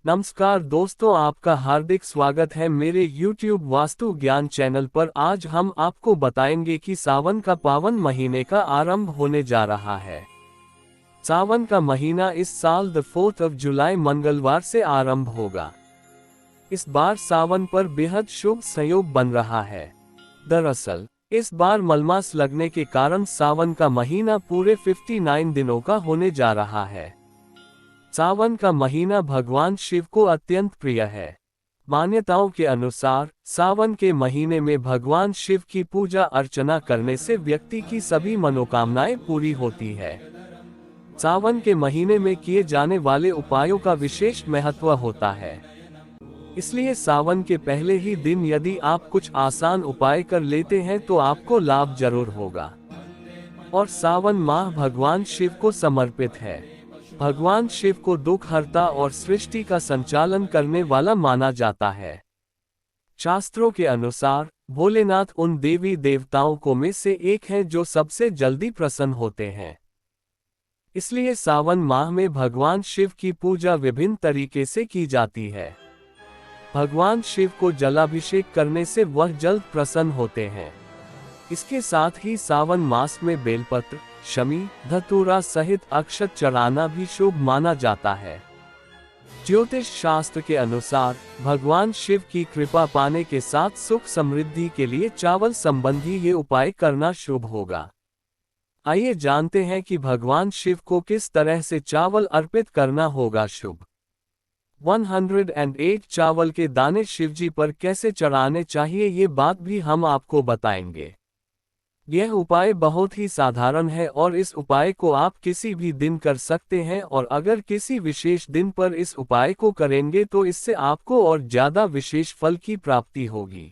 नमस्कार दोस्तों, आपका हार्दिक स्वागत है मेरे YouTube वास्तु ज्ञान चैनल पर। आज हम आपको बताएंगे कि सावन का पावन महीने का आरंभ होने जा रहा है। सावन का महीना इस साल 4 जुलाई मंगलवार से आरंभ होगा। इस बार सावन पर बेहद शुभ संयोग बन रहा है। दरअसल इस बार मलमास लगने के कारण सावन का महीना पूरे 59 दिनों का होने जा रहा है। सावन का महीना भगवान शिव को अत्यंत प्रिय है। मान्यताओं के अनुसार सावन के महीने में भगवान शिव की पूजा अर्चना करने से व्यक्ति की सभी मनोकामनाएं पूरी होती है। सावन के महीने में किए जाने वाले उपायों का विशेष महत्व होता है, इसलिए सावन के पहले ही दिन यदि आप कुछ आसान उपाय कर लेते हैं तो आपको लाभ जरूर होगा। और सावन माह भगवान शिव को समर्पित है। भगवान शिव को दुख हरता और सृष्टि का संचालन करने वाला माना जाता है। शास्त्रों के अनुसार भोलेनाथ उन देवी देवताओं को में से एक हैं जो सबसे जल्दी प्रसन्न होते हैं। इसलिए सावन माह में भगवान शिव की पूजा विभिन्न तरीके से की जाती है। भगवान शिव को जलाभिषेक करने से वह जल्द प्रसन्न होते हैं। इसके साथ ही सावन मास में बेलपत्र, शमी, धतूरा सहित अक्षत चढ़ाना भी शुभ माना जाता है। ज्योतिष शास्त्र के अनुसार भगवान शिव की कृपा पाने के साथ सुख समृद्धि के लिए चावल संबंधी ये उपाय करना शुभ होगा। आइए जानते हैं कि भगवान शिव को किस तरह से चावल अर्पित करना होगा शुभ। 108 चावल के दाने शिवजी पर कैसे चढ़ाने चाहिए, ये बात भी हम आपको बताएंगे। यह उपाय बहुत ही साधारण है और इस उपाय को आप किसी भी दिन कर सकते हैं, और अगर किसी विशेष दिन पर इस उपाय को करेंगे तो इससे आपको और ज्यादा विशेष फल की प्राप्ति होगी।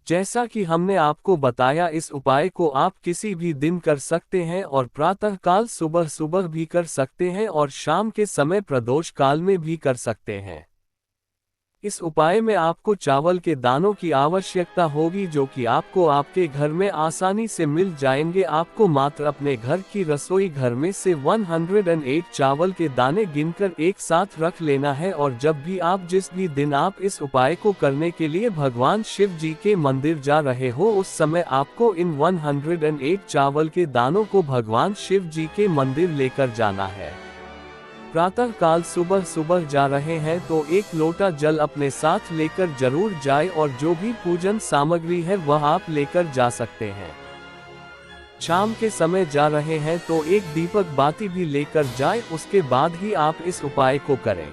जैसा कि हमने आपको बताया, इस उपाय को आप किसी भी दिन कर सकते हैं और प्रातः काल सुबह सुबह भी कर सकते हैं और शाम के समय प्रदोष काल में भी कर सकते हैं। इस उपाय में आपको चावल के दानों की आवश्यकता होगी, जो कि आपको आपके घर में आसानी से मिल जाएंगे। आपको मात्र अपने घर की रसोई घर में से 108 चावल के दाने गिनकर एक साथ रख लेना है, और जब भी आप जिस भी दिन आप इस उपाय को करने के लिए भगवान शिव जी के मंदिर जा रहे हो, उस समय आपको इन 108 चावल के दानों को भगवान शिव जी के मंदिर लेकर जाना है। प्रातः काल सुबह सुबह जा रहे हैं तो एक लोटा जल अपने साथ लेकर जरूर जाए, और जो भी पूजन सामग्री है वह आप लेकर जा सकते हैं। शाम के समय जा रहे हैं तो एक दीपक बाती भी लेकर जाए, उसके बाद ही आप इस उपाय को करें।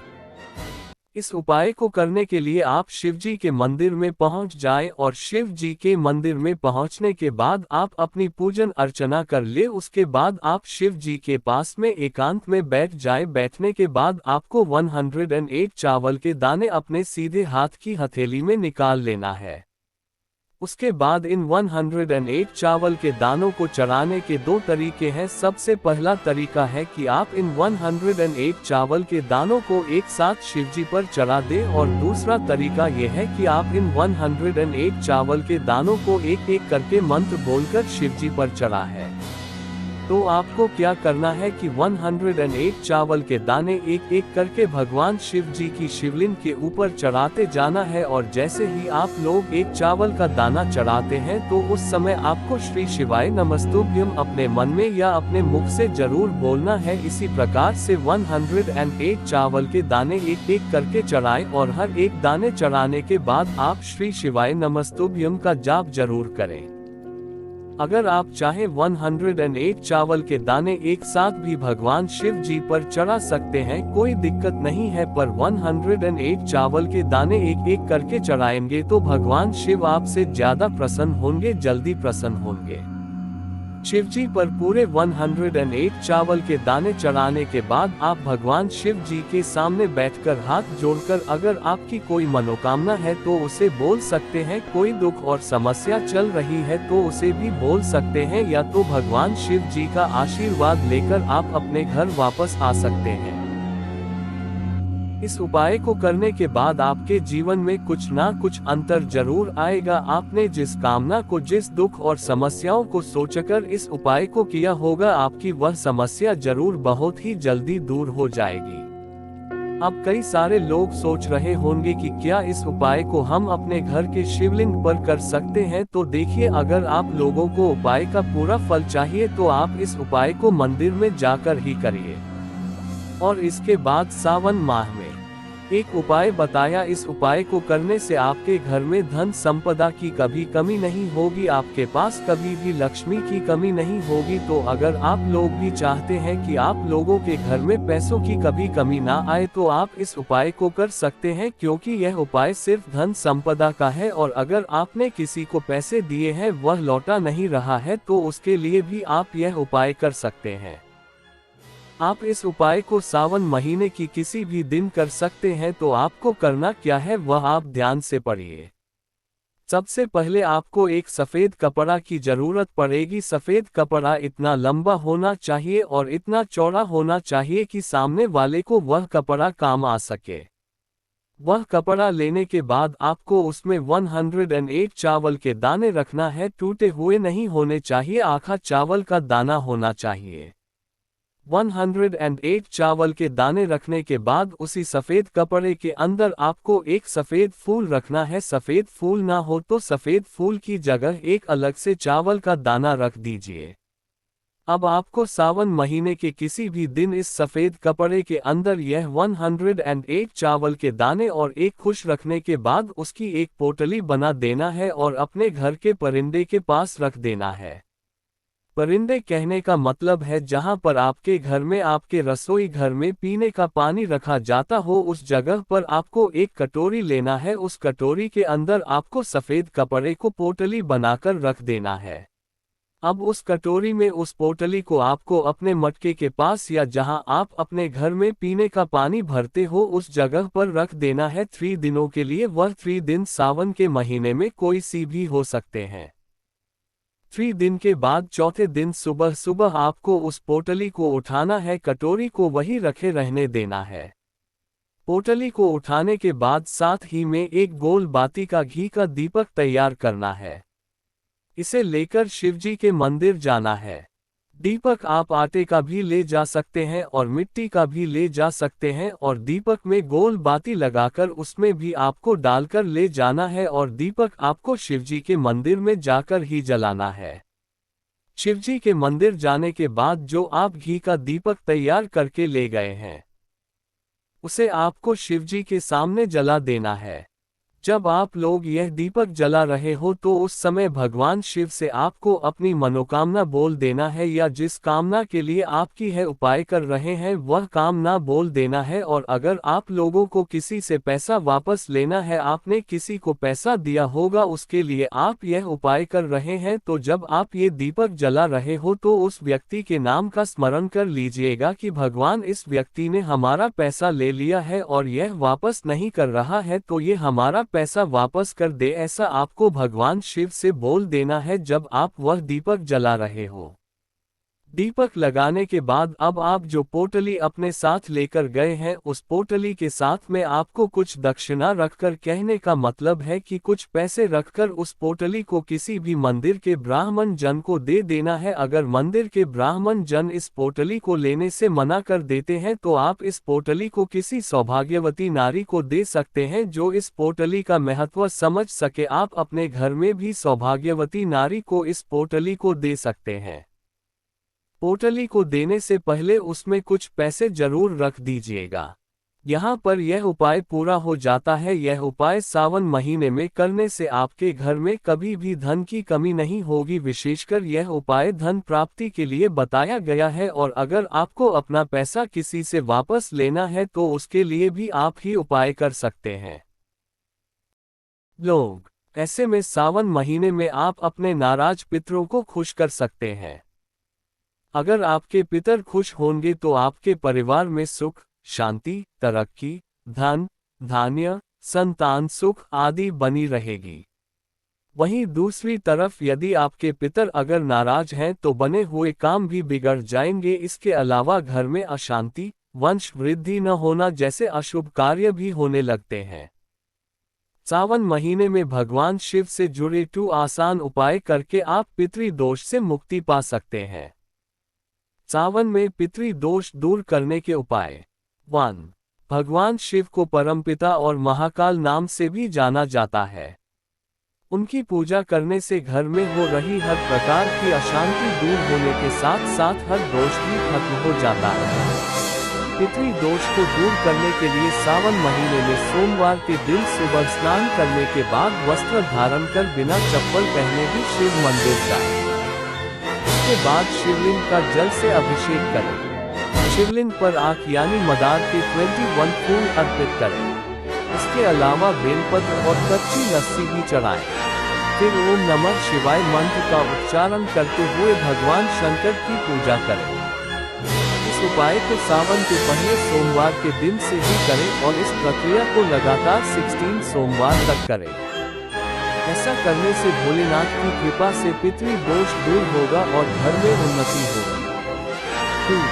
इस उपाय को करने के लिए आप शिवजी के मंदिर में पहुंच जाएं, और शिव जी के मंदिर में पहुंचने के बाद आप अपनी पूजन अर्चना कर ले। उसके बाद आप शिव जी के पास में एकांत में बैठ जाएं। बैठने के बाद आपको 108 चावल के दाने अपने सीधे हाथ की हथेली में निकाल लेना है। उसके बाद इन 108 चावल के दानों को चढ़ाने के दो तरीके हैं। सबसे पहला तरीका है कि आप इन 108 चावल के दानों को एक साथ शिवजी पर चढ़ा दें, और दूसरा तरीका यह है कि आप इन 108 चावल के दानों को एक एक करके मंत्र बोलकर शिवजी पर चढ़ा है। तो आपको क्या करना है कि 108 चावल के दाने एक एक करके भगवान शिव जी की शिवलिंग के ऊपर चढ़ाते जाना है, और जैसे ही आप लोग एक चावल का दाना चढ़ाते हैं तो उस समय आपको श्री शिवाय नमस्तुभ्यम अपने मन में या अपने मुख से जरूर बोलना है। इसी प्रकार से 108 चावल के दाने एक एक करके चढ़ाएं, और हर एक दाने चढ़ाने के बाद आप श्री शिवाय नमस्तुभ्यम का जाप जरूर करें। अगर आप चाहे 108 चावल के दाने एक साथ भी भगवान शिव जी पर चढ़ा सकते हैं, कोई दिक्कत नहीं है, पर 108 चावल के दाने एक एक करके चढ़ाएंगे तो भगवान शिव आपसे ज्यादा प्रसन्न होंगे, जल्दी प्रसन्न होंगे। शिवजी पर पूरे 108 चावल के दाने चढ़ाने के बाद आप भगवान शिव जी के सामने बैठकर हाथ जोड़कर अगर आपकी कोई मनोकामना है तो उसे बोल सकते हैं। कोई दुख और समस्या चल रही है तो उसे भी बोल सकते हैं, या तो भगवान शिव जी का आशीर्वाद लेकर आप अपने घर वापस आ सकते हैं। इस उपाय को करने के बाद आपके जीवन में कुछ ना कुछ अंतर जरूर आएगा। आपने जिस कामना को, जिस दुख और समस्याओं को सोचकर इस उपाय को किया होगा, आपकी वह समस्या जरूर बहुत ही जल्दी दूर हो जाएगी। अब कई सारे लोग सोच रहे होंगे कि क्या इस उपाय को हम अपने घर के शिवलिंग पर कर सकते हैं, तो देखिए, अगर आप लोगों को उपाय का पूरा फल चाहिए तो आप इस उपाय को मंदिर में जाकर ही करिए। और इसके बाद सावन माह में एक उपाय बताया। इस उपाय को करने से आपके घर में धन संपदा की कभी कमी नहीं होगी, आपके पास कभी भी लक्ष्मी की कमी नहीं होगी। तो अगर आप लोग भी चाहते हैं कि आप लोगों के घर में पैसों की कभी कमी ना आए, तो आप इस उपाय को कर सकते हैं, क्योंकि यह उपाय सिर्फ धन संपदा का है। और अगर आपने किसी को पैसे दिए हैं वह लौटा नहीं रहा है, तो उसके लिए भी आप यह उपाय कर सकते हैं। आप इस उपाय को सावन महीने की किसी भी दिन कर सकते हैं। तो आपको करना क्या है वह आप ध्यान से पढ़िए। सबसे पहले आपको एक सफ़ेद कपड़ा की जरूरत पड़ेगी। सफ़ेद कपड़ा इतना लंबा होना चाहिए और इतना चौड़ा होना चाहिए कि सामने वाले को वह कपड़ा काम आ सके। वह कपड़ा लेने के बाद आपको उसमें 108 चावल के दाने रखना है। टूटे हुए नहीं होने चाहिए, आखा चावल का दाना होना चाहिए। 108 चावल के दाने रखने के बाद उसी सफ़ेद कपड़े के अंदर आपको एक सफ़ेद फूल रखना है। सफ़ेद फूल ना हो तो सफ़ेद फूल की जगह एक अलग से चावल का दाना रख दीजिए। अब आपको सावन महीने के किसी भी दिन इस सफ़ेद कपड़े के अंदर यह 108 चावल के दाने और एक खुश रखने के बाद उसकी एक पोटली बना देना है और अपने घर के परिंदे के पास रख देना है। परिंदे कहने का मतलब है जहां पर आपके घर में, आपके रसोई घर में पीने का पानी रखा जाता हो, उस जगह पर आपको एक कटोरी लेना है। उस कटोरी के अंदर आपको सफ़ेद कपड़े को पोटली बनाकर रख देना है। अब उस कटोरी में उस पोटली को आपको अपने मटके के पास या जहां आप अपने घर में पीने का पानी भरते हो उस जगह पर रख देना है 3 दिनों के लिए। वह 3 दिन सावन के महीने में कोई सी भी हो सकते हैं। 3 दिन के बाद चौथे दिन सुबह सुबह आपको उस पोटली को उठाना है, कटोरी को वही रखे रहने देना है। पोटली को उठाने के बाद साथ ही में एक गोल बाती का घी का दीपक तैयार करना है। इसे लेकर शिवजी के मंदिर जाना है। दीपक आप आटे का भी ले जा सकते हैं और मिट्टी का भी ले जा सकते हैं, और दीपक में गोल बाती लगाकर उसमें भी आपको डालकर ले जाना है, और दीपक आपको शिवजी के मंदिर में जाकर ही जलाना है। शिवजी के मंदिर जाने के बाद जो आप घी का दीपक तैयार करके ले गए हैं उसे आपको शिवजी के सामने जला देना है। जब आप लोग यह दीपक जला रहे हो तो उस समय भगवान शिव से आपको अपनी मनोकामना बोल देना है, या जिस कामना के लिए आपकी है उपाय कर रहे हैं वह कामना बोल देना है। और अगर आप लोगों को किसी से पैसा वापस लेना है, आपने किसी को पैसा दिया होगा उसके लिए आप यह उपाय कर रहे हैं, तो जब आप ये दीपक जला रहे हो तो उस व्यक्ति के नाम का स्मरण कर लीजिएगा कि भगवान, इस व्यक्ति ने हमारा पैसा ले लिया है और यह वापस नहीं कर रहा है, तो ये हमारा पैसा वापस कर दे, ऐसा आपको भगवान शिव से बोल देना है जब आप वह दीपक जला रहे हो। दीपक लगाने के बाद अब आप जो पोटली अपने साथ लेकर गए हैं उस पोटली के साथ में आपको कुछ दक्षिणा रखकर, कहने का मतलब है कि कुछ पैसे रखकर उस पोटली को किसी भी मंदिर के ब्राह्मण जन को दे देना है। अगर मंदिर के ब्राह्मण जन इस पोटली को लेने से मना कर देते हैं तो आप इस पोटली को किसी सौभाग्यवती नारी को दे सकते हैं जो इस पोटली का महत्व समझ सके। आप अपने घर में भी सौभाग्यवती नारी को इस पोटली को दे सकते हैं। पोटली को देने से पहले उसमें कुछ पैसे जरूर रख दीजिएगा। यहाँ पर यह उपाय पूरा हो जाता है। यह उपाय सावन महीने में करने से आपके घर में कभी भी धन की कमी नहीं होगी। विशेषकर यह उपाय धन प्राप्ति के लिए बताया गया है, और अगर आपको अपना पैसा किसी से वापस लेना है तो उसके लिए भी आप ही उपाय कर सकते हैं। लोग ऐसे में सावन महीने में आप अपने नाराज पितरों को खुश कर सकते हैं। अगर आपके पितर खुश होंगे तो आपके परिवार में सुख, शांति, तरक्की, धन धान्य, संतान सुख आदि बनी रहेगी। वहीं दूसरी तरफ यदि आपके पितर अगर नाराज हैं तो बने हुए काम भी बिगड़ जाएंगे। इसके अलावा घर में अशांति, वंश वृद्धि न होना जैसे अशुभ कार्य भी होने लगते हैं। सावन महीने में भगवान शिव से जुड़े 2 आसान उपाय करके आप पितृदोष से मुक्ति पा सकते हैं। सावन में पितृदोष दूर करने के उपाय। 1. भगवान शिव को परमपिता और महाकाल नाम से भी जाना जाता है। उनकी पूजा करने से घर में हो रही हर प्रकार की अशांति दूर होने के साथ साथ हर दोष भी खत्म हो जाता है। पितृ दोष को दूर करने के लिए सावन महीने में सोमवार के दिन सुबह स्नान करने के बाद वस्त्र धारण कर बिना चप्पल पहने ही शिव मंदिर जाएं। इसके बाद शिवलिंग का जल से अभिषेक करें। शिवलिंग पर आँख यानी मदार के 21 फूल अर्पित करें। इसके अलावा बेलपत्र और कच्ची लस्सी भी चढ़ाएं। फिर ओम नमः शिवाय मंत्र का उच्चारण करते हुए भगवान शंकर की पूजा करें। इस उपाय को सावन के पहले सोमवार के दिन से ही करें और इस प्रक्रिया को लगातार 16 सोमवार तक करें। ऐसा करने से भोलेनाथ की कृपा से पितृ दोष दूर होगा और घर में उन्नति होगी। 2.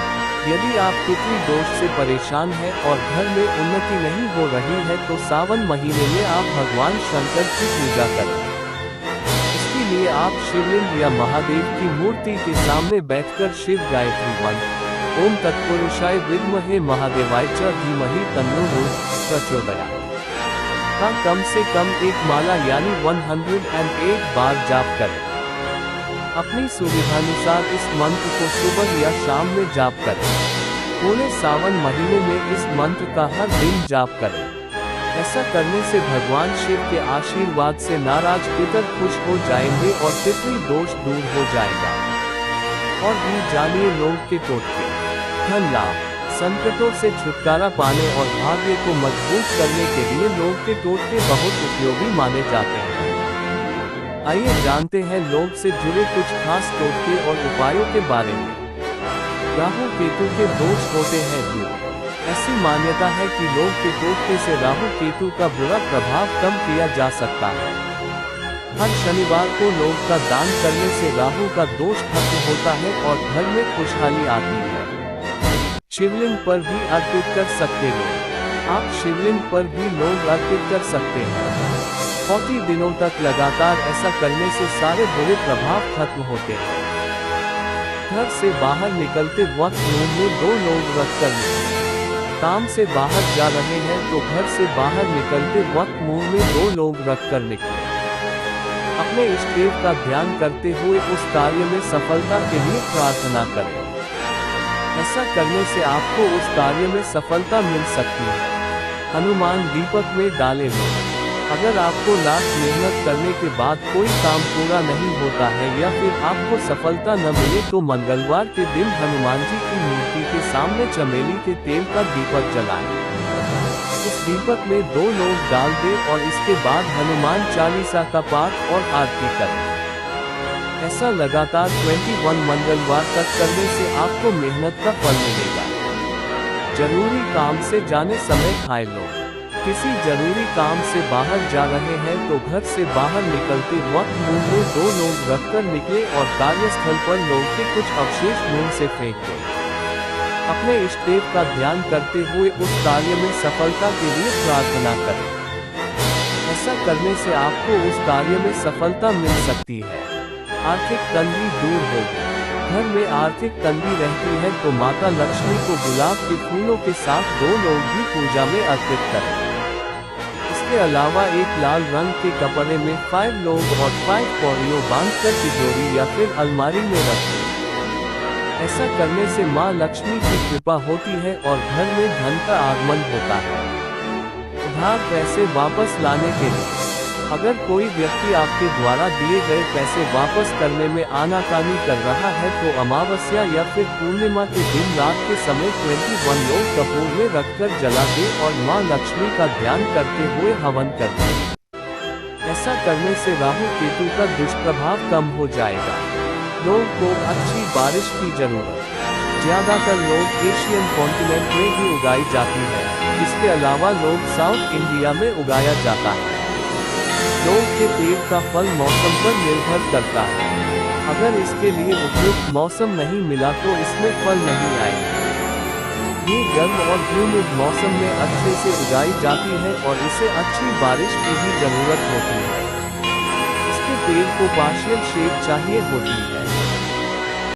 यदि आप पितृ दोष से परेशान हैं और घर में उन्नति नहीं हो रही है तो सावन महीने में आप भगवान शंकर की पूजा करें। इसके लिए आप शिवलिंग या महादेव की मूर्ति के सामने बैठकर शिव गायत्री मंत्र ओम तत्पुरुषाय विद्महे महादेवाय च धीमहि तन्नो प्रचोदयात् का कम से कम एक माला यानी 108 बार जाप करें। अपनी सुविधानुसार इस मंत्र को सुबह या शाम में जाप करें। पूरे सावन महीने में इस मंत्र का हर दिन जाप करें। ऐसा करने से भगवान शिव के आशीर्वाद से नाराज पितर खुश हो जाएंगे और पितृ दोष दूर हो जाएगा। और भी जानिए लोग के टोटके। धन लाभ, संकटों से छुटकारा पाने और भाग्य को मजबूत करने के लिए लोग के टोटके बहुत उपयोगी माने जाते हैं। आइए जानते हैं लोग से जुड़े कुछ खास टोटके और उपायों के बारे में। राहु केतु के दोष होते हैं दूर। ऐसी मान्यता है कि लोग के टोटके से राहु केतु का बुरा प्रभाव कम किया जा सकता है। हर शनिवार को लोग का दान करने से राहु का दोष खत्म होता है और घर में खुशहाली आती है। शिवलिंग पर भी अर्पित कर सकते लोग। आप शिवलिंग पर भी लोग अर्पित कर सकते हैं। 40 दिनों तक लगातार ऐसा करने से सारे बुरे प्रभाव खत्म होते हैं। घर से बाहर निकलते वक्त मुंह में 2 लोग रखकर निकलें। काम से बाहर जा रहे हैं तो घर से बाहर निकलते वक्त मुंह में 2 लोग रखकर निकलें। अपने इष्टदेव का ध्यान करते हुए उस कार्य में सफलता के लिए प्रार्थना करें। ऐसा करने से आपको उस कार्य में सफलता मिल सकती है। हनुमान दीपक में डाले लोग। अगर आपको लाख मेहनत करने के बाद कोई काम पूरा नहीं होता है या फिर आपको सफलता न मिले तो मंगलवार के दिन हनुमान जी की मूर्ति के सामने चमेली के तेल का दीपक जलाएं। इस दीपक में 2 लोग डाल दें और इसके बाद हनुमान चालीसा का पाठ और आरती करें। ऐसा लगातार 21 मंगलवार तक करने से आपको मेहनत का फल मिलेगा। जरूरी काम से जाने समय खाए लोग। किसी जरूरी काम से बाहर जा रहे हैं तो घर से बाहर निकलते वक्त मुंह में 2 लोग रखकर निकले और कार्यस्थल पर लोग के कुछ अवशेष मुंह से फेंक दें। अपने इष्टदेव का ध्यान करते हुए उस कार्य में सफलता के लिए प्रार्थना करें। ऐसा करने से आपको उस कार्य में सफलता मिल सकती है। आर्थिक तंगी दूर होगी। घर में आर्थिक तंगी रहती है तो माता लक्ष्मी को गुलाब के फूलों के साथ 2 लोग भी पूजा में अर्पित करें। इसके अलावा एक लाल रंग के कपड़े में 5 लोग और 5 पौड़ियों बांधकर तिजोरी या फिर अलमारी में रखें। ऐसा करने से माँ लक्ष्मी की कृपा होती है और घर में धन का आगमन होता है। उधार पैसे वापस लाने के लिए अगर कोई व्यक्ति आपके द्वारा दिए गए पैसे वापस करने में आनाकानी कर रहा है तो अमावस्या या फिर पूर्णिमा के दिन रात के समय 21 लोग कपूर में रखकर जला दें और मां लक्ष्मी का ध्यान करते हुए हवन कर दें। ऐसा करने से राहु केतु का दुष्प्रभाव कम हो जाएगा। लोग को अच्छी बारिश की जरूरत। ज्यादातर लोग एशियन कॉन्टिनेंट में ही उगाई जाती है। इसके अलावा लोग साउथ इंडिया में उगाया जाता है। लोग के पेड़ का फल मौसम पर निर्भर करता है। अगर इसके लिए उपयुक्त मौसम नहीं मिला तो इसमें फल नहीं आएंगे। ये गर्म और ह्यूमिड मौसम में अच्छे से उगाई जाती है और इसे अच्छी बारिश की भी जरूरत होती है। इसके पेड़ को पार्शियल शेड चाहिए होती है।